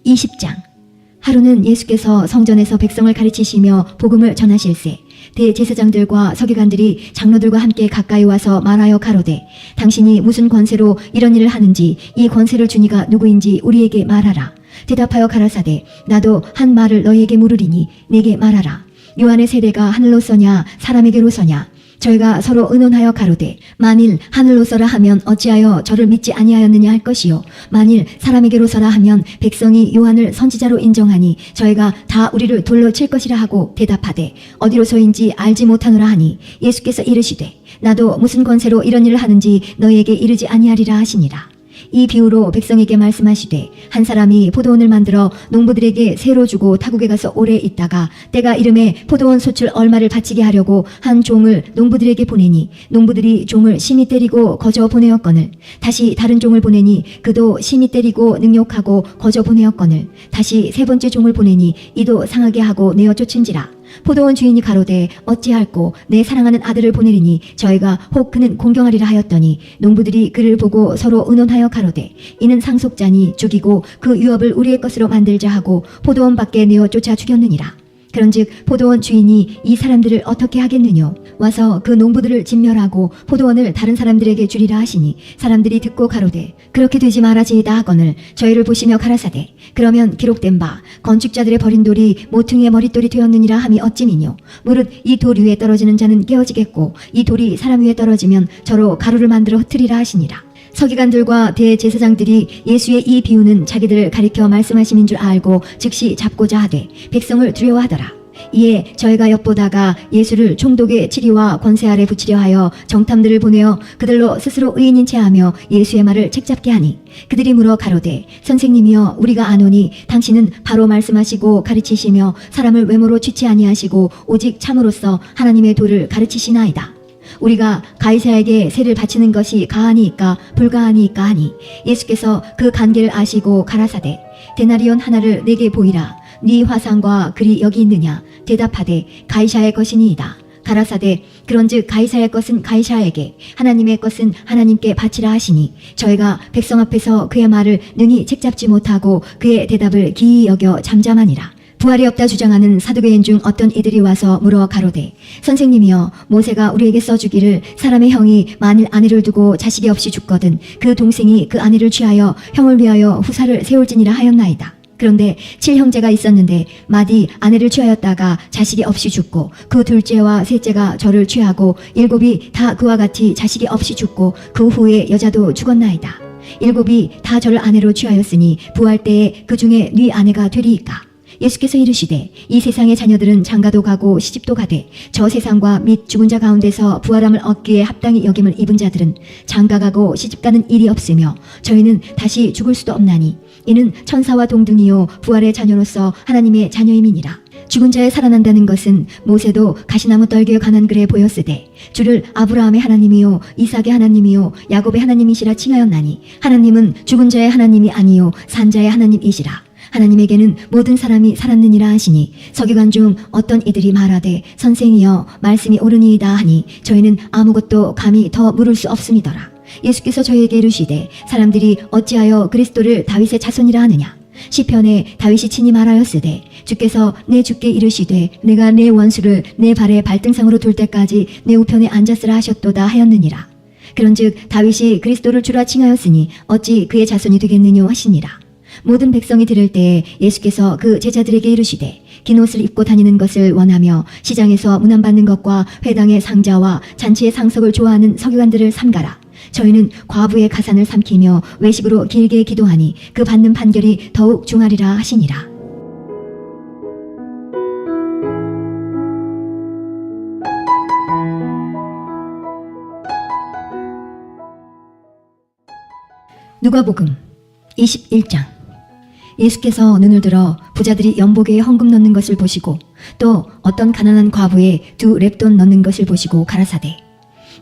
20장. 하루는 예수께서 성전에서 백성을 가르치시며 복음을 전하실세 대제사장들과 서기관들이 장로들과 함께 가까이 와서 말하여 가로되 당신이 무슨 권세로 이런 일을 하는지 이 권세를 주니가 누구인지 우리에게 말하라. 대답하여 가라사대 나도 한 말을 너희에게 물으리니 내게 말하라. 요한의 세례가 하늘로서냐 사람에게로서냐. 저희가 서로 의논하여 가로되 만일 하늘로서라 하면 어찌하여 저를 믿지 아니하였느냐 할 것이요 만일 사람에게로서라 하면 백성이 요한을 선지자로 인정하니 저희가 다 우리를 돌로 칠 것이라 하고 대답하되 어디로서인지 알지 못하노라 하니 예수께서 이르시되 나도 무슨 권세로 이런 일을 하는지 너희에게 이르지 아니하리라 하시니라. 이 비유로 백성에게 말씀하시되 한 사람이 포도원을 만들어 농부들에게 새로 주고 타국에 가서 오래 있다가 때가 이름에 포도원 소출 얼마를 바치게 하려고 한 종을 농부들에게 보내니 농부들이 종을 심히 때리고 거저 보내었거늘 다시 다른 종을 보내니 그도 심히 때리고 능욕하고 거저 보내었거늘 다시 세 번째 종을 보내니 이도 상하게 하고 내어 쫓은지라. 포도원 주인이 가로되 어찌할꼬 내 사랑하는 아들을 보내리니 저희가 혹 그는 공경하리라 하였더니 농부들이 그를 보고 서로 의논하여 가로되 이는 상속자니 죽이고 그 유업을 우리의 것으로 만들자 하고 포도원 밖에 내어 쫓아 죽였느니라. 그런즉 포도원 주인이 이 사람들을 어떻게 하겠느뇨 와서 그 농부들을 진멸하고 포도원을 다른 사람들에게 주리라 하시니 사람들이 듣고 가로되 그렇게 되지 말아지이다 하거늘 저희를 보시며 가라사대 그러면 기록된 바 건축자들의 버린 돌이 모퉁이의 머릿돌이 되었느니라 함이 어찌미뇨 무릇 이 돌 위에 떨어지는 자는 깨어지겠고 이 돌이 사람 위에 떨어지면 저로 가루를 만들어 흩으리라 하시니라. 서기관들과 대제사장들이 예수의 이 비유는 자기들을 가리켜 말씀하심인 줄 알고 즉시 잡고자 하되 백성을 두려워하더라. 이에 저희가 엿보다가 예수를 총독의 치리와 권세 아래 붙이려 하여 정탐들을 보내어 그들로 스스로 의인인 체하며 예수의 말을 책잡게 하니 그들이 물어 가로되 선생님이여 우리가 아노니 당신은 바로 말씀하시고 가르치시며 사람을 외모로 취치 아니하시고 오직 참으로써 하나님의 도를 가르치시나이다. 우리가 가이사에게 세를 바치는 것이 가하니이까 불가하니이까 하니 예수께서 그 관계를 아시고 가라사대 데나리온 하나를 내게 보이라. 네 화상과 글이 여기 있느냐. 대답하되 가이사의 것이니이다. 가라사대 그런즉 가이사의 것은 가이사에게 하나님의 것은 하나님께 바치라 하시니 저희가 백성 앞에서 그의 말을 능히 책잡지 못하고 그의 대답을 기이 여겨 잠잠하니라. 부활이 없다 주장하는 사두개인 중 어떤 이들이 와서 물어 가로되 선생님이여 모세가 우리에게 써주기를 사람의 형이 만일 아내를 두고 자식이 없이 죽거든 그 동생이 그 아내를 취하여 형을 위하여 후사를 세울지니라 하였나이다. 그런데 7형제가 있었는데 맏이 아내를 취하였다가 자식이 없이 죽고 그 둘째와 셋째가 저를 취하고 7이 다 그와 같이 자식이 없이 죽고 그 후에 여자도 죽었나이다. 7이 다 저를 아내로 취하였으니 부활 때에 그 중에 네 아내가 되리이까. 예수께서 이르시되 이 세상의 자녀들은 장가도 가고 시집도 가되 저 세상과 및 죽은 자 가운데서 부활함을 얻기에 합당히 여김을 입은 자들은 장가가고 시집가는 일이 없으며 저희는 다시 죽을 수도 없나니 이는 천사와 동등이요 부활의 자녀로서 하나님의 자녀임이니라. 죽은 자에 살아난다는 것은 모세도 가시나무 떨기에 관한 글에 보였으되 주를 아브라함의 하나님이요 이삭의 하나님이요 야곱의 하나님이시라 칭하였나니 하나님은 죽은 자의 하나님이 아니요 산 자의 하나님이시라. 하나님에게는 모든 사람이 살았느니라 하시니 서기관 중 어떤 이들이 말하되 선생이여 말씀이 옳으니이다 하니 저희는 아무것도 감히 더 물을 수 없음이더라. 예수께서 저희에게 이르시되 사람들이 어찌하여 그리스도를 다윗의 자손이라 하느냐. 시편에 다윗이 친히 말하였으되 주께서 내 주께 이르시되 내가 내 원수를 내 발의 발등상으로 둘 때까지 내 우편에 앉았으라 하셨도다 하였느니라. 그런즉 다윗이 그리스도를 주라 칭하였으니 어찌 그의 자손이 되겠느냐 하시니라. 모든 백성이 들을 때에 예수께서 그 제자들에게 이르시되 긴 옷을 입고 다니는 것을 원하며 시장에서 문안받는 것과 회당의 상자와 잔치의 상석을 좋아하는 서기관들을 삼가라. 저희는 과부의 가산을 삼키며 외식으로 길게 기도하니 그 받는 판결이 더욱 중하리라 하시니라. 누가복음 21장. 예수께서 눈을 들어 부자들이 연복에 헌금 넣는 것을 보시고 또 어떤 가난한 과부의 2 렙돈 넣는 것을 보시고 가라사대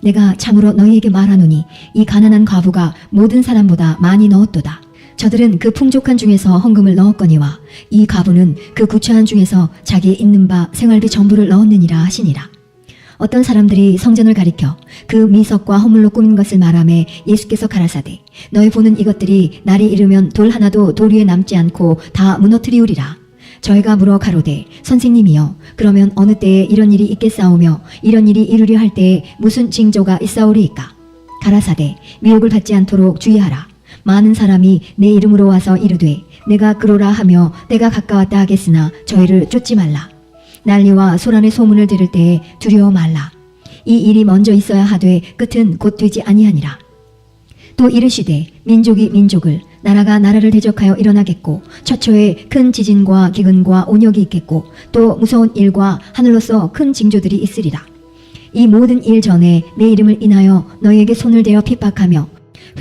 내가 참으로 너희에게 말하노니 이 가난한 과부가 모든 사람보다 많이 넣었도다. 저들은 그 풍족한 중에서 헌금을 넣었거니와 이 과부는 그 구차한 중에서 자기의 있는 바 생활비 전부를 넣었느니라 하시니라. 어떤 사람들이 성전을 가리켜 그 미석과 허물로 꾸민 것을 말하매 예수께서 가라사대 너희 보는 이것들이 날이 이르면 돌 하나도 돌 위에 남지 않고 다 무너뜨리우리라. 저희가 물어 가로되 선생님이여 그러면 어느 때에 이런 일이 있겠사오며 이런 일이 이루려 할 때에 무슨 징조가 있사오리이까. 가라사대 미혹을 받지 않도록 주의하라. 많은 사람이 내 이름으로 와서 이르되 내가 그로라 하며 때가 가까웠다 하겠으나 저희를 쫓지 말라. 난리와 소란의 소문을 들을 때에 두려워 말라. 이 일이 먼저 있어야 하되 끝은 곧 되지 아니하니라. 또 이르시되 민족이 민족을 나라가 나라를 대적하여 일어나겠고 처처에 큰 지진과 기근과 온역이 있겠고 또 무서운 일과 하늘로서 큰 징조들이 있으리라. 이 모든 일 전에 내 이름을 인하여 너희에게 손을 대어 핍박하며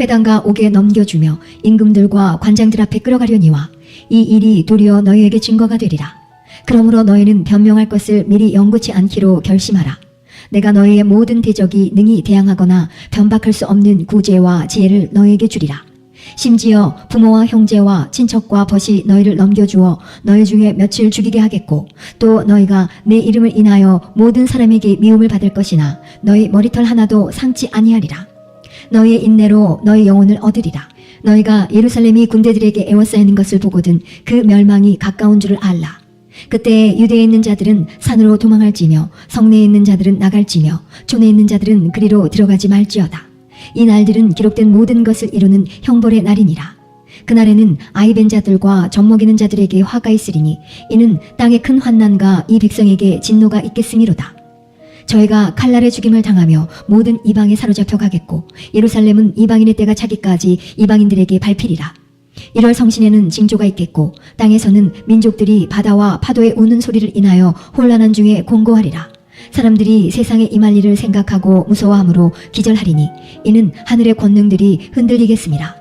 회당과 옥에 넘겨주며 임금들과 관장들 앞에 끌어가려니와 이 일이 도리어 너희에게 증거가 되리라. 그러므로 너희는 변명할 것을 미리 연구치 않기로 결심하라. 내가 너희의 모든 대적이 능히 대항하거나 변박할 수 없는 구제와 지혜를 너희에게 주리라. 심지어 부모와 형제와 친척과 벗이 너희를 넘겨주어 너희 중에 며칠 죽이게 하겠고 또 너희가 내 이름을 인하여 모든 사람에게 미움을 받을 것이나 너희 머리털 하나도 상치 아니하리라. 너희의 인내로 너희 영혼을 얻으리라. 너희가 예루살렘이 군대들에게 에워싸이는 것을 보거든 그 멸망이 가까운 줄을 알라. 그때 유대에 있는 자들은 산으로 도망할지며 성내에 있는 자들은 나갈지며 촌에 있는 자들은 그리로 들어가지 말지어다. 이 날들은 기록된 모든 것을 이루는 형벌의 날이니라. 그날에는 아이벤 자들과 젖먹이는 자들에게 화가 있으리니 이는 땅의 큰 환난과 이 백성에게 진노가 있겠음이로다. 저희가 칼날의 죽임을 당하며 모든 이방에 사로잡혀 가겠고 예루살렘은 이방인의 때가 차기까지 이방인들에게 밟히리라. 1월 성신에는 징조가 있겠고 땅에서는 민족들이 바다와 파도의 우는 소리를 인하여 혼란한 중에 공고하리라. 사람들이 세상에 임할 일을 생각하고 무서워함으로 기절하리니 이는 하늘의 권능들이 흔들리겠습니다.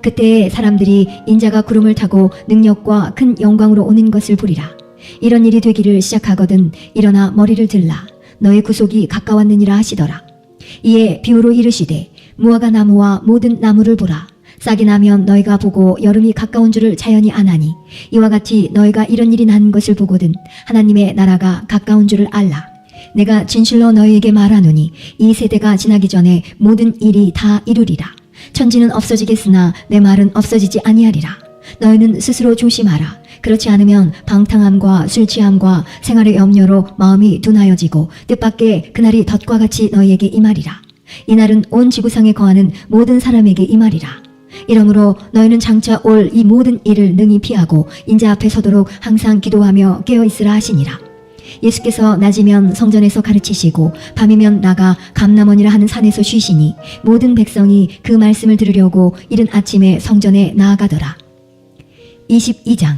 그때에 사람들이 인자가 구름을 타고 능력과 큰 영광으로 오는 것을 보리라. 이런 일이 되기를 시작하거든 일어나 머리를 들라. 너의 구속이 가까웠느니라 하시더라. 이에 비유로 이르시되 무화과 나무와 모든 나무를 보라. 싹이 나면 너희가 보고 여름이 가까운 줄을 자연히 아나니 이와 같이 너희가 이런 일이 난 것을 보거든 하나님의 나라가 가까운 줄을 알라. 내가 진실로 너희에게 말하노니 이 세대가 지나기 전에 모든 일이 다 이루리라. 천지는 없어지겠으나 내 말은 없어지지 아니하리라. 너희는 스스로 조심하라. 그렇지 않으면 방탕함과 술취함과 생활의 염려로 마음이 둔하여지고 뜻밖의 그날이 덫과 같이 너희에게 임하리라. 이날은 온 지구상에 거하는 모든 사람에게 임하리라. 이러므로 너희는 장차 올 이 모든 일을 능히 피하고 인자 앞에 서도록 항상 기도하며 깨어있으라 하시니라. 예수께서 낮이면 성전에서 가르치시고 밤이면 나가 감람원이라 하는 산에서 쉬시니 모든 백성이 그 말씀을 들으려고 이른 아침에 성전에 나아가더라. 22장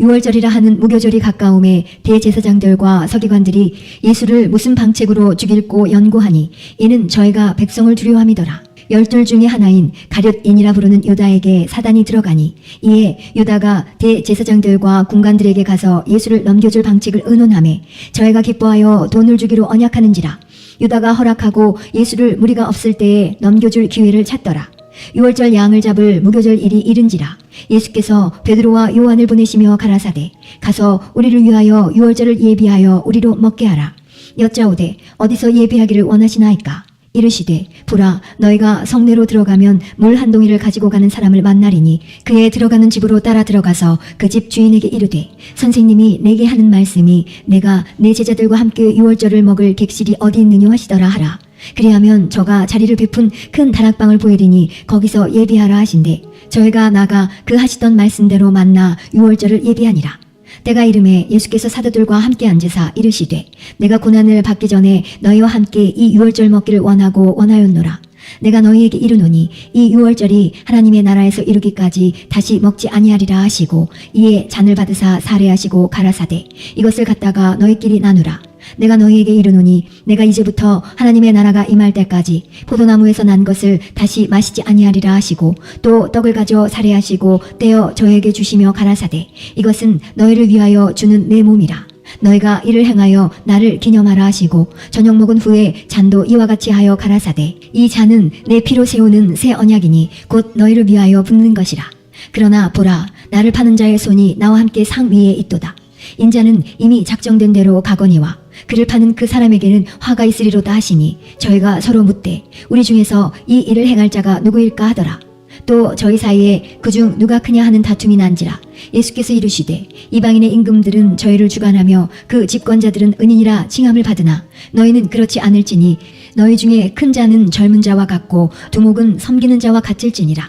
유월절이라 하는 무교절이 가까움에 대제사장들과 서기관들이 예수를 무슨 방책으로 죽일고 연구하니 이는 저희가 백성을 두려워함이더라. 12 중에 하나인 가룟인이라 부르는 유다에게 사단이 들어가니 이에 유다가 대제사장들과 군관들에게 가서 예수를 넘겨줄 방책을 의논하매 저희가 기뻐하여 돈을 주기로 언약하는지라. 유다가 허락하고 예수를 무리가 없을 때에 넘겨줄 기회를 찾더라. 유월절 양을 잡을 무교절 일이 이른지라. 예수께서 베드로와 요한을 보내시며 가라사대 가서 우리를 위하여 유월절을 예비하여 우리로 먹게 하라. 여짜오되 어디서 예비하기를 원하시나이까. 이르시되 보라 너희가 성내로 들어가면 물 한 동이를 가지고 가는 사람을 만나리니 그의 들어가는 집으로 따라 들어가서 그 집 주인에게 이르되 선생님이 내게 하는 말씀이 내가 내 제자들과 함께 유월절을 먹을 객실이 어디 있느냐 하시더라 하라. 그리하면 저가 자리를 베푼 큰 다락방을 보이리니 거기서 예비하라 하신대 저희가 나가 그 하시던 말씀대로 만나 유월절을 예비하니라. 때가 이름에 예수께서 사도들과 함께 앉으사 이르시되 내가 고난을 받기 전에 너희와 함께 이 유월절 먹기를 원하였노라. 내가 너희에게 이르노니 이 유월절이 하나님의 나라에서 이루기까지 다시 먹지 아니하리라 하시고 이에 잔을 받으사 사례하시고 가라사대 이것을 갖다가 너희끼리 나누라. 내가 너희에게 이르노니 내가 이제부터 하나님의 나라가 임할 때까지 포도나무에서 난 것을 다시 마시지 아니하리라 하시고 또 떡을 가져 사례하시고 떼어 저에게 주시며 가라사대 이것은 너희를 위하여 주는 내 몸이라. 너희가 이를 행하여 나를 기념하라 하시고 저녁 먹은 후에 잔도 이와 같이 하여 가라사대 이 잔은 내 피로 세우는 새 언약이니 곧 너희를 위하여 붓는 것이라. 그러나 보라 나를 파는 자의 손이 나와 함께 상 위에 있도다. 인자는 이미 작정된 대로 가거니와 그를 파는 그 사람에게는 화가 있으리로다 하시니 저희가 서로 묻되 우리 중에서 이 일을 행할 자가 누구일까 하더라. 또 저희 사이에 그중 누가 크냐 하는 다툼이 난지라. 예수께서 이르시되 이방인의 임금들은 저희를 주관하며 그 집권자들은 은인이라 칭함을 받으나 너희는 그렇지 않을지니 너희 중에 큰 자는 젊은 자와 같고 두목은 섬기는 자와 같을지니라.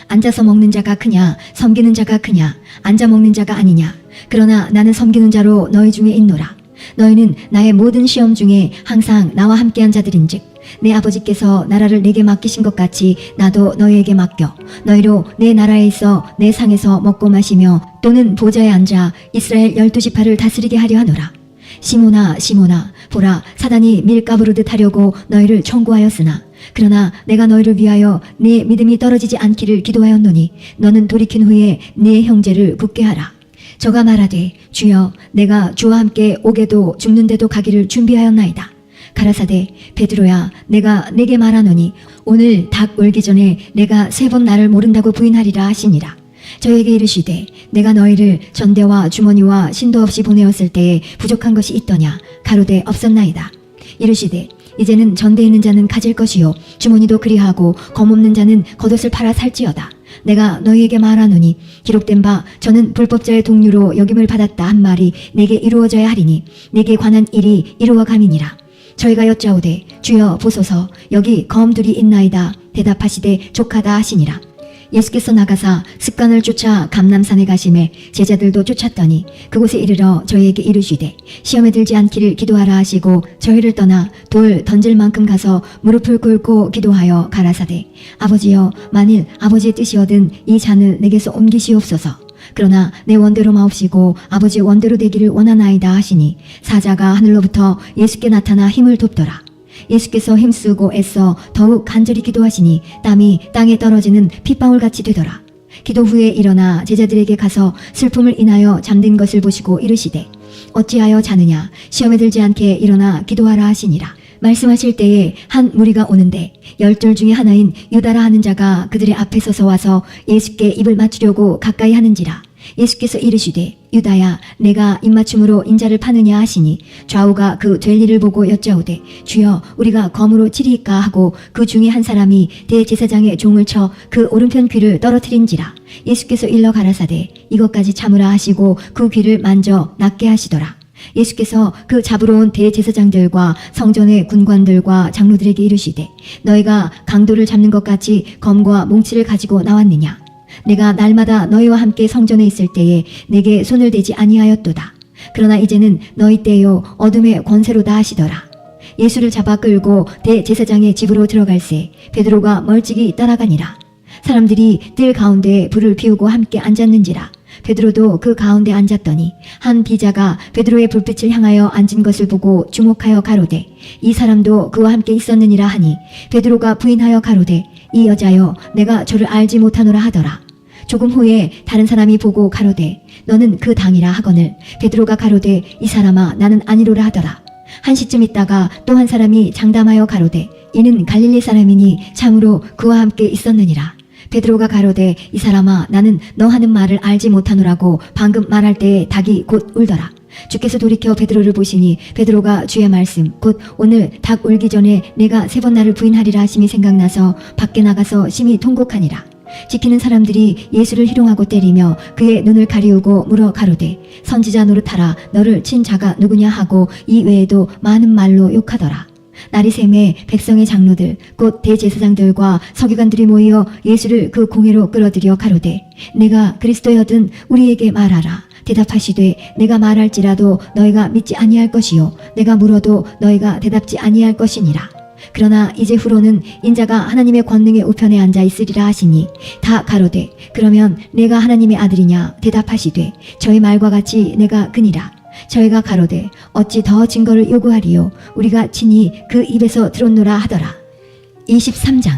앉아서 먹는 자가 크냐 섬기는 자가 크냐 앉아 먹는 자가 아니냐. 그러나 나는 섬기는 자로 너희 중에 있노라. 너희는 나의 모든 시험 중에 항상 나와 함께한 자들인즉 내 아버지께서 나라를 내게 맡기신 것 같이 나도 너희에게 맡겨 너희로 내 나라에 있어 내 상에서 먹고 마시며 또는 보좌에 앉아 이스라엘 12지파를 다스리게 하려 하노라. 시몬아 시몬아 보라 사단이 밀 까부르듯 하려고 너희를 청구하였으나 그러나 내가 너희를 위하여 네 믿음이 떨어지지 않기를 기도하였노니 너는 돌이킨 후에 네 형제를 굳게 하라. 저가 말하되 주여 내가 주와 함께 오게도 죽는데도 가기를 준비하였나이다. 가라사대 베드로야 내가 내게 말하노니 오늘 닭 울기 전에 내가 3번 나를 모른다고 부인하리라 하시니라. 저에게 이르시되 내가 너희를 전대와 주머니와 신도 없이 보내었을 때에 부족한 것이 있더냐. 가로되 없었나이다. 이르시되 이제는 전대에 있는 자는 가질 것이요 주머니도 그리하고 검없는 자는 겉옷을 팔아 살지어다. 내가 너희에게 말하노니 기록된 바 저는 불법자의 동류로 여김을 받았다 한 말이 내게 이루어져야 하리니 내게 관한 일이 이루어감이니라. 저희가 여짜오되 주여 보소서 여기 검둘이 있나이다. 대답하시되 족하다 하시니라. 예수께서 나가사 습관을 쫓아 감람산에 가심에 제자들도 쫓았더니 그곳에 이르러 저희에게 이르시되 시험에 들지 않기를 기도하라 하시고 저희를 떠나 돌 던질 만큼 가서 무릎을 꿇고 기도하여 가라사대 아버지여 만일 아버지의 뜻이거든 이 잔을 내게서 옮기시옵소서. 그러나 내 원대로 마옵시고 아버지의 원대로 되기를 원하나이다 하시니 사자가 하늘로부터 예수께 나타나 힘을 돕더라. 예수께서 힘쓰고 애써 더욱 간절히 기도하시니 땀이 땅에 떨어지는 핏방울같이 되더라. 기도 후에 일어나 제자들에게 가서 슬픔을 인하여 잠든 것을 보시고 이르시되 어찌하여 자느냐 시험에 들지 않게 일어나 기도하라 하시니라. 말씀하실 때에 한 무리가 오는데 12 중에 하나인 유다라 하는 자가 그들의 앞에 서서 와서 예수께 입을 맞추려고 가까이 하는지라. 예수께서 이르시되 유다야 내가 입맞춤으로 인자를 파느냐 하시니 좌우가 그 될 일을 보고 여짜오되 주여 우리가 검으로 치리이까 하고 그 중에 한 사람이 대제사장의 종을 쳐 그 오른편 귀를 떨어뜨린지라. 예수께서 일러 가라사대 이것까지 참으라 하시고 그 귀를 만져 낫게 하시더라. 예수께서 그 잡으러 온 대제사장들과 성전의 군관들과 장로들에게 이르시되 너희가 강도를 잡는 것 같이 검과 몽치를 가지고 나왔느냐. 내가 날마다 너희와 함께 성전에 있을 때에 내게 손을 대지 아니하였도다. 그러나 이제는 너희 때요 어둠의 권세로다 하시더라. 예수를 잡아 끌고 대제사장의 집으로 들어갈새 베드로가 멀찍이 따라가니라. 사람들이 뜰 가운데 불을 피우고 함께 앉았는지라. 베드로도 그 가운데 앉았더니 한 비자가 베드로의 불빛을 향하여 앉은 것을 보고 주목하여 가로되 이 사람도 그와 함께 있었느니라 하니 베드로가 부인하여 가로되 이 여자여 내가 저를 알지 못하노라 하더라. 조금 후에 다른 사람이 보고 가로되 너는 그 당이라 하거늘 베드로가 가로되 이 사람아 나는 아니로라 하더라. 한 시쯤 있다가 또 한 사람이 장담하여 가로되 이는 갈릴리 사람이니 참으로 그와 함께 있었느니라. 베드로가 가로되 이 사람아 나는 너 하는 말을 알지 못하노라고 방금 말할 때에 닭이 곧 울더라. 주께서 돌이켜 베드로를 보시니 베드로가 주의 말씀 곧 오늘 닭 울기 전에 내가 3번 나를 부인하리라 하심이 생각나서 밖에 나가서 심히 통곡하니라. 지키는 사람들이 예수를 희롱하고 때리며 그의 눈을 가리우고 물어 가로되 선지자 노릇하라 너를 친 자가 누구냐 하고 이 외에도 많은 말로 욕하더라. 날이 새매 백성의 장로들 곧 대제사장들과 서기관들이 모여 예수를 그 공회로 끌어들여 가로되 내가 그리스도여든 우리에게 말하라. 대답하시되 내가 말할지라도 너희가 믿지 아니할 것이요 내가 물어도 너희가 대답지 아니할 것이니라. 그러나 이제 후로는 인자가 하나님의 권능의 우편에 앉아 있으리라 하시니 다 가로되 그러면 내가 하나님의 아들이냐. 대답하시되 저희 말과 같이 내가 그니라. 저희가 가로되 어찌 더 증거를 요구하리요 우리가 친히 그 입에서 들었노라 하더라. 23장.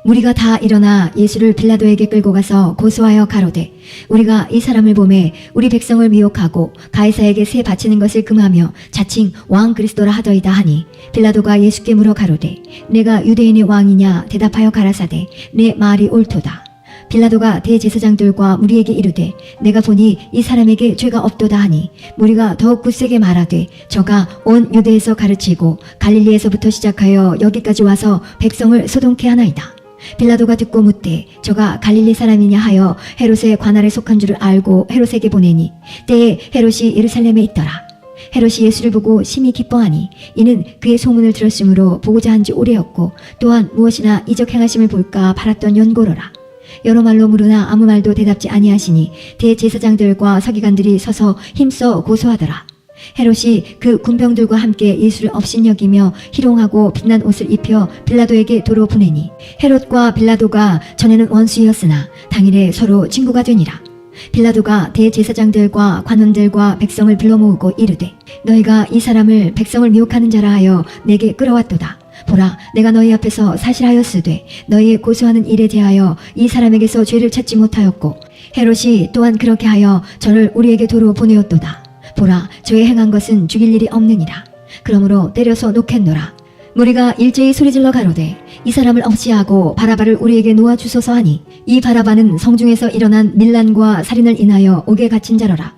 무리가 다 일어나 예수를 빌라도에게 끌고 가서 고소하여 가로되 우리가 이 사람을 보매 우리 백성을 미혹하고 가이사에게 세 바치는 것을 금하며 자칭 왕 그리스도라 하더이다 하니 빌라도가 예수께 물어 가로되 내가 유대인의 왕이냐. 대답하여 가라사대 내 말이 옳도다. 빌라도가 대제사장들과 무리에게 이르되 내가 보니 이 사람에게 죄가 없도다 하니 무리가 더욱 굳세게 말하되 저가 온 유대에서 가르치고 갈릴리에서부터 시작하여 여기까지 와서 백성을 소동케 하나이다. 빌라도가 듣고 묻되 저가 갈릴리 사람이냐 하여 헤롯의 관할에 속한 줄을 알고 헤롯에게 보내니 때에 헤롯이 예루살렘에 있더라. 헤롯이 예수를 보고 심히 기뻐하니 이는 그의 소문을 들었으므로 보고자 한 지 오래였고 또한 무엇이나 이적 행하심을 볼까 바랐던 연고로라. 여러 말로 물으나 아무 말도 대답지 아니하시니 대제사장들과 서기관들이 서서 힘써 고소하더라. 헤롯이 그 군병들과 함께 예수를 업신여기며 희롱하고 빛난 옷을 입혀 빌라도에게 도로 보내니 헤롯과 빌라도가 전에는 원수였으나 당일에 서로 친구가 되니라. 빌라도가 대제사장들과 관원들과 백성을 불러 모으고 이르되 너희가 이 사람을 백성을 미혹하는 자라 하여 내게 끌어왔도다. 보라, 내가 너희 앞에서 사실하였으되 너희의 고소하는 일에 대하여 이 사람에게서 죄를 찾지 못하였고 헤롯이 또한 그렇게 하여 저를 우리에게 도로 보내었도다. 보라, 저의 행한 것은 죽일 일이 없느니라. 그러므로 때려서 놓겠노라. 무리가 일제히 소리질러 가로되 이 사람을 없이하고 바라바를 우리에게 놓아주소서 하니 이 바라바는 성중에서 일어난 밀란과 살인을 인하여 옥에 갇힌 자로라.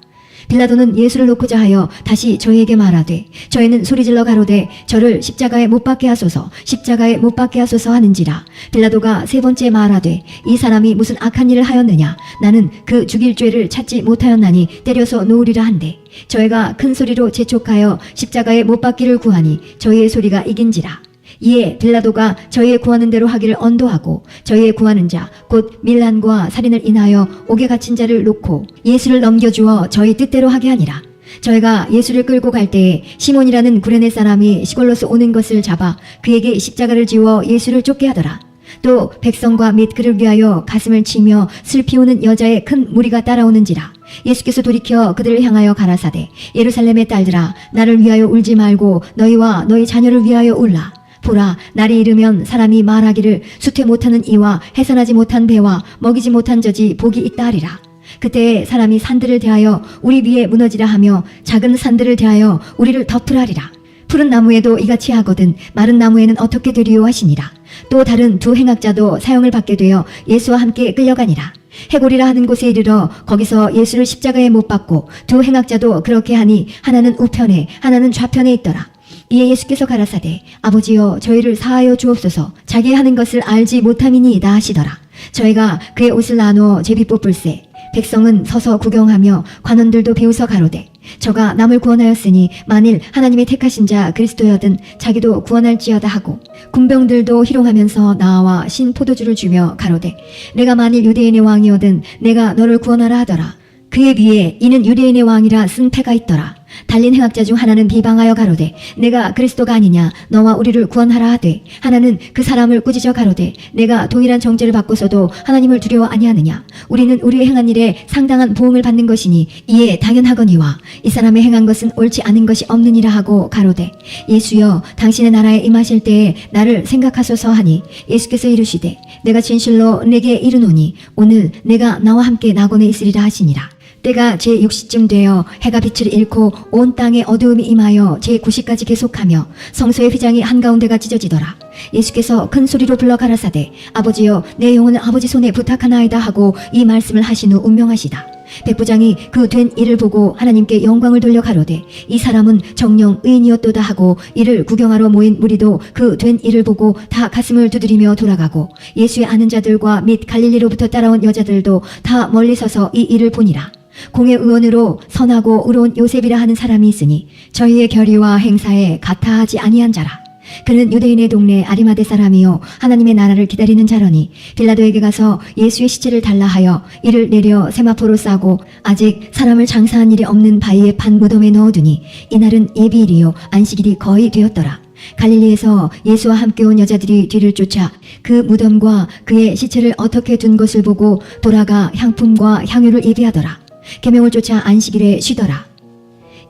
빌라도는 예수를 놓고자 하여 다시 저희에게 말하되 저희는 소리질러 가로되 저를 십자가에 못 박게 하소서 십자가에 못 박게 하소서 하는지라. 빌라도가 세 번째 말하되 이 사람이 무슨 악한 일을 하였느냐 나는 그 죽일 죄를 찾지 못하였나니 때려서 놓으리라 한데 저희가 큰 소리로 재촉하여 십자가에 못 박기를 구하니 저희의 소리가 이긴지라. 이에 빌라도가 저희의 구하는 대로 하기를 언도하고 저희의 구하는 자 곧 밀란과 살인을 인하여 옥에 갇힌 자를 놓고 예수를 넘겨주어 저희 뜻대로 하게 하니라. 저희가 예수를 끌고 갈 때에 시몬이라는 구레네 사람이 시골로서 오는 것을 잡아 그에게 십자가를 지워 예수를 쫓게 하더라. 또 백성과 및 그를 위하여 가슴을 치며 슬피 우는 여자의 큰 무리가 따라오는지라. 예수께서 돌이켜 그들을 향하여 가라사대 예루살렘의 딸들아 나를 위하여 울지 말고 너희와 너희 자녀를 위하여 울라. 보라, 날이 이르면 사람이 말하기를 수퇴 못하는 이와 해산하지 못한 배와 먹이지 못한 젖이 복이 있다 하리라. 그때 사람이 산들을 대하여 우리 위에 무너지라 하며 작은 산들을 대하여 우리를 덮으라 하리라. 푸른 나무에도 이같이 하거든 마른 나무에는 어떻게 되리요 하시니라. 또 다른 두 행악자도 사형을 받게 되어 예수와 함께 끌려가니라. 해골이라 하는 곳에 이르러 거기서 예수를 십자가에 못 박고 두 행악자도 그렇게 하니 하나는 우편에 하나는 좌편에 있더라. 이에 예수께서 가라사대 아버지여 저희를 사하여 주옵소서 자기 하는 것을 알지 못함이니이다 하시더라. 저희가 그의 옷을 나누어 제비 뽑을세 백성은 서서 구경하며 관원들도 비웃어 가로되 저가 남을 구원하였으니 만일 하나님의 택하신 자 그리스도여든 자기도 구원할지어다 하고 군병들도 희롱하면서 나와 신 포도주를 주며 가로되 내가 만일 유대인의 왕이어든 내가 너를 구원하라 하더라. 그에 비해 이는 유대인의 왕이라 쓴 패가 있더라. 달린 행악자 중 하나는 비방하여 가로되 내가 그리스도가 아니냐 너와 우리를 구원하라 하되 하나는 그 사람을 꾸짖어 가로되 내가 동일한 정죄를 받고서도 하나님을 두려워 아니하느냐. 우리는 우리의 행한 일에 상당한 보응을 받는 것이니 이에 당연하거니와 이 사람의 행한 것은 옳지 않은 것이 없느니라 하고 가로되 예수여 당신의 나라에 임하실 때에 나를 생각하소서 하니 예수께서 이르시되 내가 진실로 내게 이르노니 오늘 내가 나와 함께 낙원에 있으리라 하시니라. 때가 제6시쯤 되어 해가 빛을 잃고 온 땅에 어두움이 임하여 제9시까지 계속하며 성소의 휘장이 한가운데가 찢어지더라. 예수께서 큰 소리로 불러 가라사대 아버지여 내 영혼을 아버지 손에 부탁하나이다 하고 이 말씀을 하신 후 운명하시다. 백부장이 그 된 일을 보고 하나님께 영광을 돌려 가로되 이 사람은 정령 의인이었도다 하고 이를 구경하러 모인 무리도 그 된 일을 보고 다 가슴을 두드리며 돌아가고 예수의 아는 자들과 및 갈릴리로부터 따라온 여자들도 다 멀리 서서 이 일을 보니라. 공회 의원으로 선하고 의로운 요셉이라 하는 사람이 있으니 저희의 결의와 행사에 같아하지 아니한 자라. 그는 유대인의 동네 아리마대 사람이요 하나님의 나라를 기다리는 자러니 빌라도에게 가서 예수의 시체를 달라 하여 이를 내려 세마포로 싸고 아직 사람을 장사한 일이 없는 바위에 판 무덤에 넣어두니 이날은 예비일이요 안식일이 거의 되었더라. 갈릴리에서 예수와 함께 온 여자들이 뒤를 쫓아 그 무덤과 그의 시체를 어떻게 둔 것을 보고 돌아가 향품과 향유를 예비하더라. 계명을 쫓아 안식일에 쉬더라.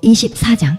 24장.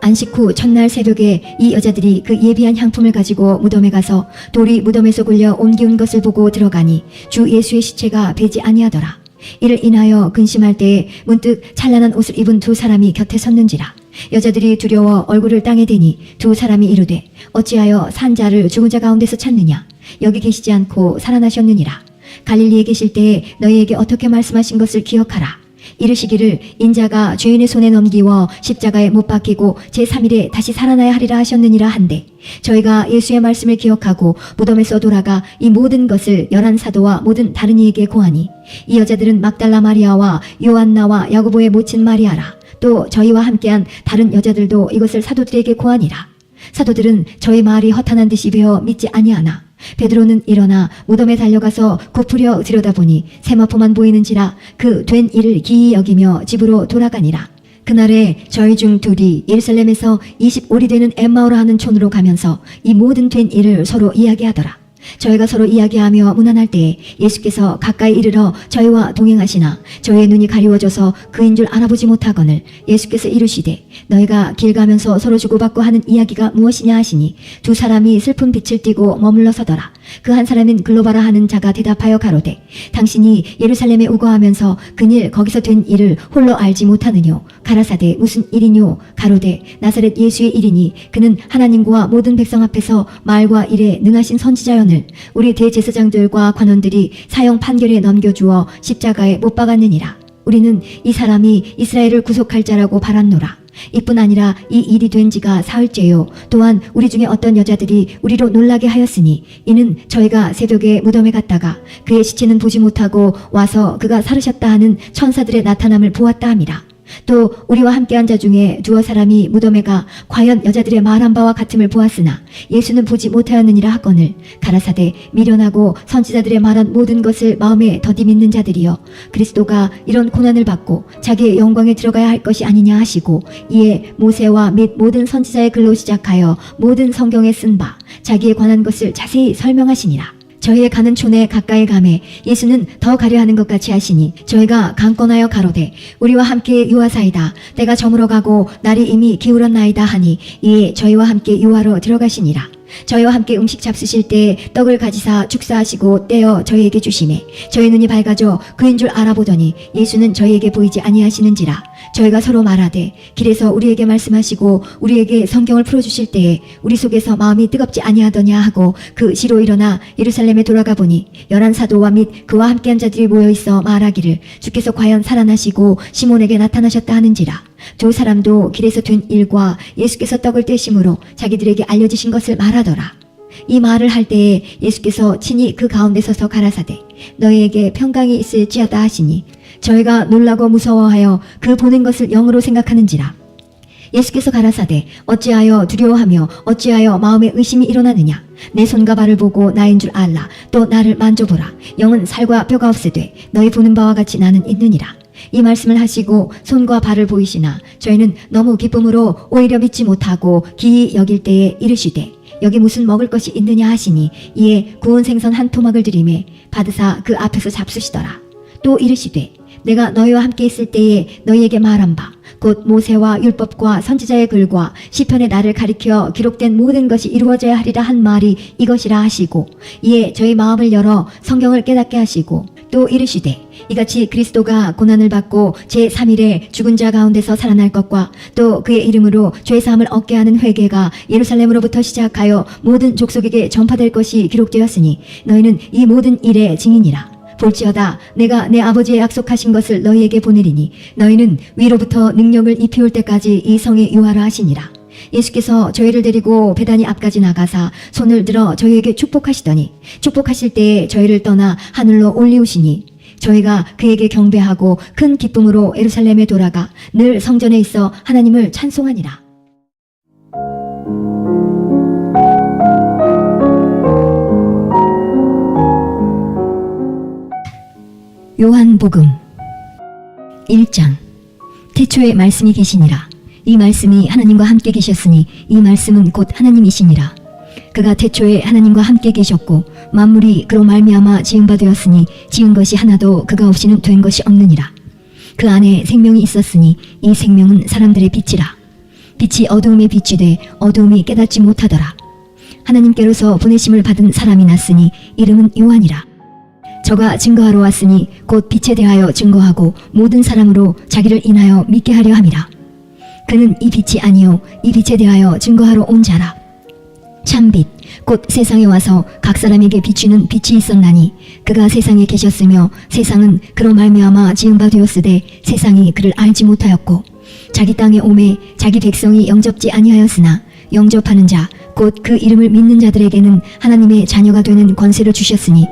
안식 후 첫날 새벽에 이 여자들이 그 예비한 향품을 가지고 무덤에 가서 돌이 무덤에서 굴려 옮기운 것을 보고 들어가니 주 예수의 시체가 배지 아니하더라. 이를 인하여 근심할 때에 문득 찬란한 옷을 입은 두 사람이 곁에 섰는지라. 여자들이 두려워 얼굴을 땅에 대니 두 사람이 이르되 어찌하여 산 자를 죽은 자 가운데서 찾느냐. 여기 계시지 않고 살아나셨느니라. 갈릴리에 계실 때에 너희에게 어떻게 말씀하신 것을 기억하라. 이르시기를 인자가 죄인의 손에 넘기워 십자가에 못 박히고 제3일에 다시 살아나야 하리라 하셨느니라 한데 저희가 예수의 말씀을 기억하고 무덤에서 돌아가 이 모든 것을 11사도와 모든 다른 이에게 고하니 이 여자들은 막달라 마리아와 요한나와 야고보의 모친 마리아라. 또 저희와 함께한 다른 여자들도 이것을 사도들에게 고하니라. 사도들은 저희 말이 허탄한 듯이 배어 믿지 아니하나 베드로는 일어나 무덤에 달려가서 굽으려 들여다보니 세마포만 보이는지라 그 된 일을 기이 여기며 집으로 돌아가니라. 그날에 저희 중 둘이 예루살렘에서 25리 되는 엠마오라 하는 촌으로 가면서 이 모든 된 일을 서로 이야기하더라. 저희가 서로 이야기하며 무난할 때에 예수께서 가까이 이르러 저희와 동행하시나 저희의 눈이 가리워져서 그인 줄 알아보지 못하거늘 예수께서 이르시되 너희가 길 가면서 서로 주고받고 하는 이야기가 무엇이냐 하시니 두 사람이 슬픈 빛을 띠고 머물러 서더라. 그 한 사람인 글로바라 하는 자가 대답하여 가로되 당신이 예루살렘에 오고 하면서 그일 거기서 된 일을 홀로 알지 못하느뇨. 가라사대 무슨 일이뇨. 가로되 나사렛 예수의 일이니 그는 하나님과 모든 백성 앞에서 말과 일에 능하신 선지자였을 우리 대제사장들과 관원들이 사형 판결에 넘겨주어 십자가에 못 박았느니라. 우리는 이 사람이 이스라엘을 구속할 자라고 바랐노라. 이뿐 아니라 이 일이 된 지가 사흘째요. 또한 우리 중에 어떤 여자들이 우리로 놀라게 하였으니 이는 저희가 새벽에 무덤에 갔다가 그의 시체는 보지 못하고 와서 그가 살으셨다 하는 천사들의 나타남을 보았다 함이라. 또 우리와 함께한 자 중에 두어 사람이 무덤에 가 과연 여자들의 말한 바와 같음을 보았으나 예수는 보지 못하였느니라 하거늘 가라사대 미련하고 선지자들의 말한 모든 것을 마음에 더디 믿는 자들이여 그리스도가 이런 고난을 받고 자기의 영광에 들어가야 할 것이 아니냐 하시고 이에 모세와 및 모든 선지자의 글로 시작하여 모든 성경에 쓴 바 자기에 관한 것을 자세히 설명하시니라. 저희의 가는 촌에 가까이 가매 예수는 더 가려 하는 것 같이 하시니 저희가 강권하여 가로되 우리와 함께 유하사이다. 때가 저물어 가고 날이 이미 기울었나이다 하니 이에 저희와 함께 유하로 들어가시니라. 저희와 함께 음식 잡수실 때 떡을 가지사 축사하시고 떼어 저희에게 주시매 저희 눈이 밝아져 그인 줄 알아보더니 예수는 저희에게 보이지 아니하시는지라. 저희가 서로 말하되 길에서 우리에게 말씀하시고 우리에게 성경을 풀어주실 때에 우리 속에서 마음이 뜨겁지 아니하더냐 하고 그 시로 일어나 예루살렘에 돌아가 보니 11사도와 및 그와 함께한 자들이 모여있어 말하기를 주께서 과연 살아나시고 시몬에게 나타나셨다 하는지라. 두 사람도 길에서 된 일과 예수께서 떡을 떼심으로 자기들에게 알려지신 것을 말하더라. 이 말을 할 때에 예수께서 친히 그 가운데 서서 가라사대 너희에게 평강이 있을지어다 하시니 저희가 놀라고 무서워하여 그 보는 것을 영으로 생각하는지라. 예수께서 가라사대 어찌하여 두려워하며 어찌하여 마음에 의심이 일어나느냐. 내 손과 발을 보고 나인 줄 알라. 또 나를 만져보라. 영은 살과 뼈가 없으되 너희 보는 바와 같이 나는 있느니라. 이 말씀을 하시고 손과 발을 보이시나 저희는 너무 기쁨으로 오히려 믿지 못하고 기이 여길 때에 이르시되 여기 무슨 먹을 것이 있느냐 하시니 이에 구운 생선 한 토막을 드리매 받으사 그 앞에서 잡수시더라. 또 이르시되 내가 너희와 함께 있을 때에 너희에게 말한 바 곧 모세와 율법과 선지자의 글과 시편의 나를 가리켜 기록된 모든 것이 이루어져야 하리라 한 말이 이것이라 하시고 이에 저희 마음을 열어 성경을 깨닫게 하시고 또 이르시되 이같이 그리스도가 고난을 받고 제3일에 죽은 자 가운데서 살아날 것과 또 그의 이름으로 죄사함을 얻게 하는 회개가 예루살렘으로부터 시작하여 모든 족속에게 전파될 것이 기록되었으니 너희는 이 모든 일의 증인이라. 볼지어다 내가 내 아버지의 약속하신 것을 너희에게 보내리니 너희는 위로부터 능력을 입히올 때까지 이 성에 유하라 하시니라. 예수께서 저희를 데리고 베다니 앞까지 나가사 손을 들어 저희에게 축복하시더니 축복하실 때에 저희를 떠나 하늘로 올리우시니 저희가 그에게 경배하고 큰 기쁨으로 예루살렘에 돌아가 늘 성전에 있어 하나님을 찬송하니라. 요한복음 1장. 태초에 말씀이 계시니라. 이 말씀이 하나님과 함께 계셨으니 이 말씀은 곧 하나님이시니라. 그가 태초에 하나님과 함께 계셨고 만물이 그로 말미암아 지은 바 되었으니 지은 것이 하나도 그가 없이는 된 것이 없느니라. 그 안에 생명이 있었으니 이 생명은 사람들의 빛이라. 빛이 어두움에 비치되 어두움이 깨닫지 못하더라. 하나님께로서 보내심을 받은 사람이 났으니 이름은 요한이라. 저가 증거하러 왔으니 곧 빛에 대하여 증거하고 모든 사람으로 자기를 인하여 믿게 하려 함이라. 그는 이 빛이 아니요 이 빛에 대하여 증거하러 온 자라. 참빛 곧 세상에 와서 각 사람에게 비추는 빛이 있었나니 그가 세상에 계셨으며 세상은 그로 말미암아 지은 바 되었으되 세상이 그를 알지 못하였고 자기 땅에 오매 자기 백성이 영접지 아니하였으나 영접하는 자 곧 그 이름을 믿는 자들에게는 하나님의 자녀가 되는 권세를 주셨으니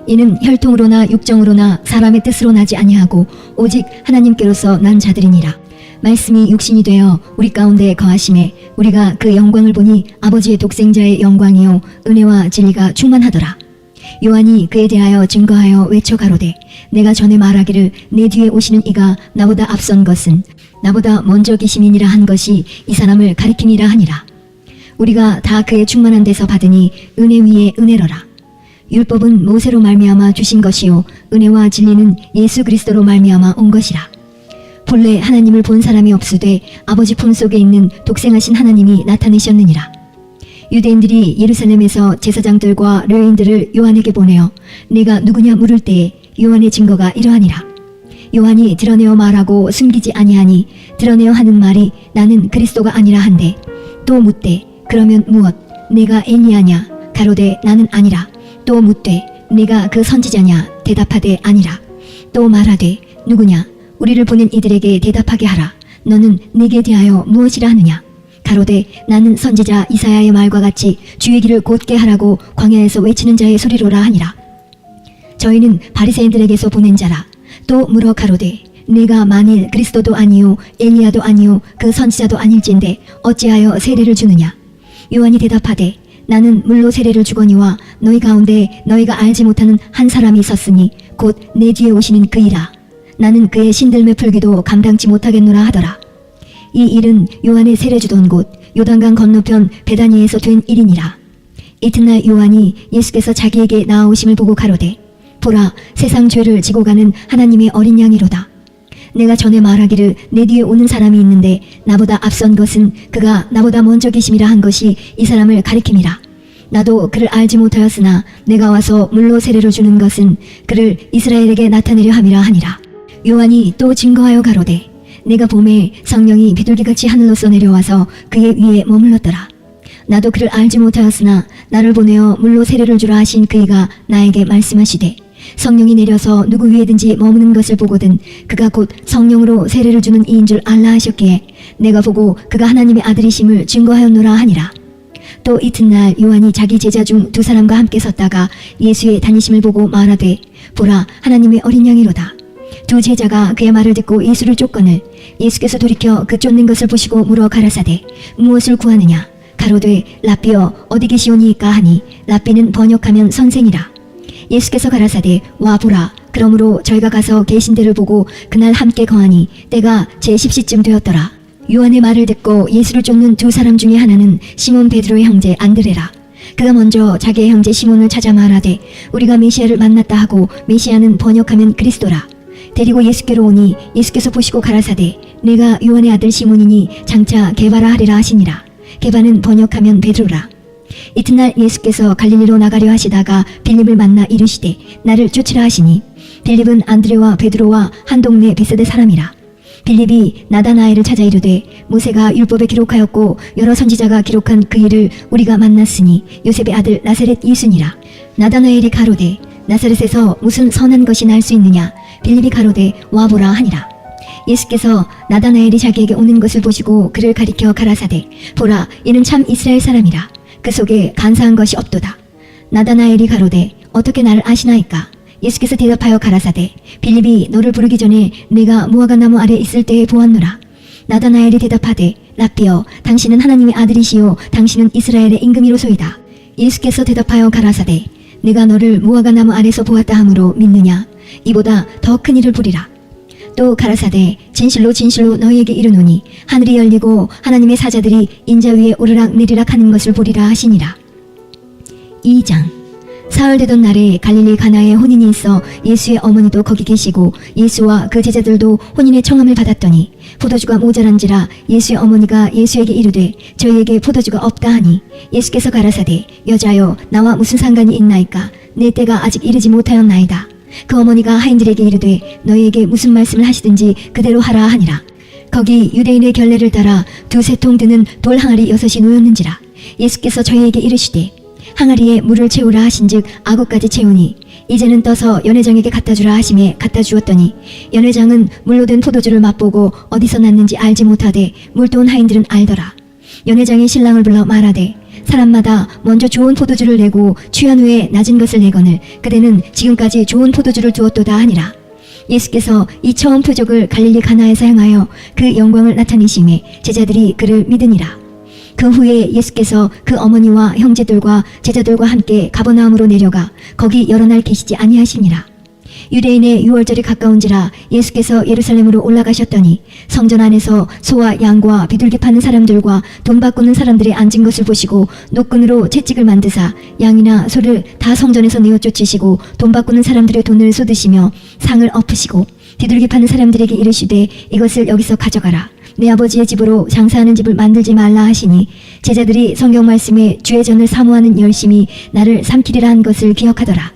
이는 혈통으로나 육정으로나 사람의 뜻으로 나지 아니하고 오직 하나님께로서 난 자들이니라. 말씀이 육신이 되어 우리 가운데 거하심에 우리가 그 영광을 보니 아버지의 독생자의 영광이요 은혜와 진리가 충만하더라. 요한이 그에 대하여 증거하여 외쳐 가로되 내가 전에 말하기를 내 뒤에 오시는 이가 나보다 앞선 것은 나보다 먼저 계심이니라 한 것이 이 사람을 가리킴이라 하니라. 우리가 다 그의 충만한 데서 받으니 은혜 위에 은혜로라. 율법은 모세로 말미암아 주신 것이요 은혜와 진리는 예수 그리스도로 말미암아 온 것이라. 본래 하나님을 본 사람이 없으되 아버지 품속에 있는 독생하신 하나님이 나타내셨느니라. 유대인들이 예루살렘에서 제사장들과 레위인들을 요한에게 보내어 네가 누구냐 물을 때에 요한의 증거가 이러하니라. 요한이 드러내어 말하고 숨기지 아니하니 드러내어 하는 말이 나는 그리스도가 아니라 한데 또 묻되 그러면 무엇 내가 엘리야냐 가로되 나는 아니라 또 묻되 네가 그 선지자냐 대답하되 아니라 또 말하되 누구냐 우리를 보낸 이들에게 대답하게 하라. 너는 네게 대하여 무엇이라 하느냐 가로되 나는 선지자 이사야의 말과 같이 주의 길을 곧게 하라고 광야에서 외치는 자의 소리로라 하니라. 저희는 바리새인들에게서 보낸 자라. 또 물어 가로되 네가 만일 그리스도도 아니요 엘리야도 아니요 그 선지자도 아닐진데 어찌하여 세례를 주느냐. 요한이 대답하되 나는 물로 세례를 주거니와 너희 가운데 너희가 알지 못하는 한 사람이 있었으니 곧 내 뒤에 오시는 그이라. 나는 그의 신들매 풀기도 감당치 못하겠노라 하더라. 이 일은 요한의 세례 주던 곳 요단강 건너편 베다니에서 된 일이니라. 이튿날 요한이 예수께서 자기에게 나아오심을 보고 가로되 보라 세상 죄를 지고 가는 하나님의 어린 양이로다. 내가 전에 말하기를 내 뒤에 오는 사람이 있는데 나보다 앞선 것은 그가 나보다 먼저 계심이라 한 것이 이 사람을 가리킴이라. 나도 그를 알지 못하였으나 내가 와서 물로 세례를 주는 것은 그를 이스라엘에게 나타내려 함이라 하니라. 요한이 또 증거하여 가로되 내가 봄에 성령이 비둘기같이 하늘로서 내려와서 그의 위에 머물렀더라. 나도 그를 알지 못하였으나 나를 보내어 물로 세례를 주라 하신 그이가 나에게 말씀하시되 성령이 내려서 누구 위에든지 머무는 것을 보거든 그가 곧 성령으로 세례를 주는 이인 줄 알라 하셨기에 내가 보고 그가 하나님의 아들이심을 증거하였노라 하니라. 또 이튿날 요한이 자기 제자 중 두 사람과 함께 섰다가 예수의 다니심을 보고 말하되 보라 하나님의 어린 양이로다. 두 제자가 그의 말을 듣고 예수를 쫓거늘 예수께서 돌이켜 그 쫓는 것을 보시고 물어 가라사대 무엇을 구하느냐 가로되 랍비여 어디 계시오니이까 하니 랍비는 번역하면 선생이라. 예수께서 가라사대 와 보라. 그러므로 저희가 가서 계신 데를 보고 그날 함께 거하니 때가 제10시쯤 되었더라. 요한의 말을 듣고 예수를 쫓는 두 사람 중에 하나는 시몬 베드로의 형제 안드레라. 그가 먼저 자기의 형제 시몬을 찾아 말하되 우리가 메시아를 만났다 하고 메시아는 번역하면 그리스도라. 데리고 예수께로 오니 예수께서 보시고 가라사대 내가 요한의 아들 시몬이니 장차 게바라 하리라 하시니라. 게바는 번역하면 베드로라. 이튿날 예수께서 갈릴리로 나가려 하시다가 빌립을 만나 이르시되 나를 쫓으라 하시니 빌립은 안드레와 베드로와 한 동네 베세대 사람이라. 빌립이 나다나엘을 찾아 이르되 모세가 율법에 기록하였고 여러 선지자가 기록한 그 일을 우리가 만났으니 요셉의 아들 나사렛 예수니라. 나다나엘이 가로되 나사렛에서 무슨 선한 것이 날 수 있느냐. 빌립이 가로되 와보라 하니라. 예수께서 나다나엘이 자기에게 오는 것을 보시고 그를 가리켜 가라사대 보라 이는 참 이스라엘 사람이라. 그 속에 간사한 것이 없도다. 나다나엘이 가로되 어떻게 나를 아시나이까. 예수께서 대답하여 가라사대 빌립이 너를 부르기 전에 내가 무화과 나무 아래 있을 때에 보았노라. 나다나엘이 대답하되 랍비여 당신은 하나님의 아들이시요 당신은 이스라엘의 임금이로소이다. 예수께서 대답하여 가라사대 내가 너를 무화과 나무 아래서 보았다 하므로 믿느냐. 이보다 더 큰 일을 보리라. 또 가라사대 진실로 진실로 너희에게 이르노니 하늘이 열리고 하나님의 사자들이 인자 위에 오르락 내리락 하는 것을 보리라 하시니라. 2장. 사흘 되던 날에 갈릴리 가나에 혼인이 있어 예수의 어머니도 거기 계시고 예수와 그 제자들도 혼인의 청함을 받았더니 포도주가 모자란지라 예수의 어머니가 예수에게 이르되 저희에게 포도주가 없다 하니 예수께서 가라사대 여자여 나와 무슨 상관이 있나이까. 내 때가 아직 이르지 못하였나이다. 그 어머니가 하인들에게 이르되 너희에게 무슨 말씀을 하시든지 그대로 하라 하니라. 거기 유대인의 결례를 따라 두세 통 드는 돌 항아리 6이 놓였는지라. 예수께서 저희에게 이르시되 항아리에 물을 채우라 하신즉 아구까지 채우니 이제는 떠서 연회장에게 갖다 주라 하심에 갖다 주었더니 연회장은 물로 된 포도주를 맛보고 어디서 났는지 알지 못하되 물도온 하인들은 알더라. 연회장이 신랑을 불러 말하되 사람마다 먼저 좋은 포도주를 내고 취한 후에 낮은 것을 내거늘 그대는 지금까지 좋은 포도주를 두었도다 하니라. 예수께서 이 처음 표적을 갈릴리 가나에서 행하여 그 영광을 나타내심에 제자들이 그를 믿으니라. 그 후에 예수께서 그 어머니와 형제들과 제자들과 함께 가버나움으로 내려가 거기 여러 날 계시지 아니하시니라. 유대인의 유월절이 가까운지라 예수께서 예루살렘으로 올라가셨더니 성전 안에서 소와 양과 비둘기 파는 사람들과 돈 바꾸는 사람들이 앉은 것을 보시고 노끈으로 채찍을 만드사 양이나 소를 다 성전에서 내어 쫓으시고 돈 바꾸는 사람들의 돈을 쏟으시며 상을 엎으시고 비둘기 파는 사람들에게 이르시되 이것을 여기서 가져가라. 내 아버지의 집으로 장사하는 집을 만들지 말라 하시니 제자들이 성경 말씀에 주의 전을 사모하는 열심히 나를 삼키리라 한 것을 기억하더라.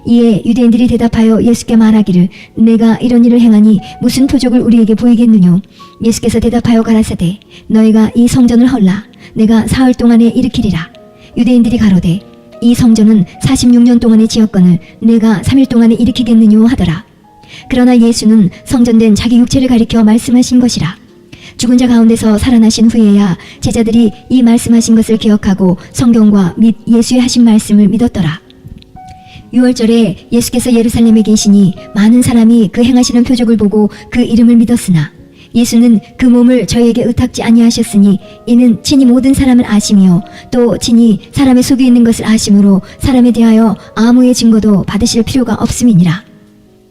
이에 유대인들이 대답하여 예수께 말하기를 내가 이런 일을 행하니 무슨 표적을 우리에게 보이겠느뇨. 예수께서 대답하여 가라사대 너희가 이 성전을 헐라 내가 사흘 동안에 일으키리라. 유대인들이 가로되 이 성전은 46년 동안에 지었거늘 내가 3일 동안에 일으키겠느뇨 하더라. 그러나 예수는 성전된 자기 육체를 가리켜 말씀하신 것이라. 죽은 자 가운데서 살아나신 후에야 제자들이 이 말씀하신 것을 기억하고 성경과 및 예수의 하신 말씀을 믿었더라. 유월절에 예수께서 예루살렘에 계시니 많은 사람이 그 행하시는 표적을 보고 그 이름을 믿었으나 예수는 그 몸을 저희에게 의탁지 아니하셨으니 이는 친히 모든 사람을 아시며 또 친히 사람의 속에 있는 것을 아심으로 사람에 대하여 아무의 증거도 받으실 필요가 없음이니라.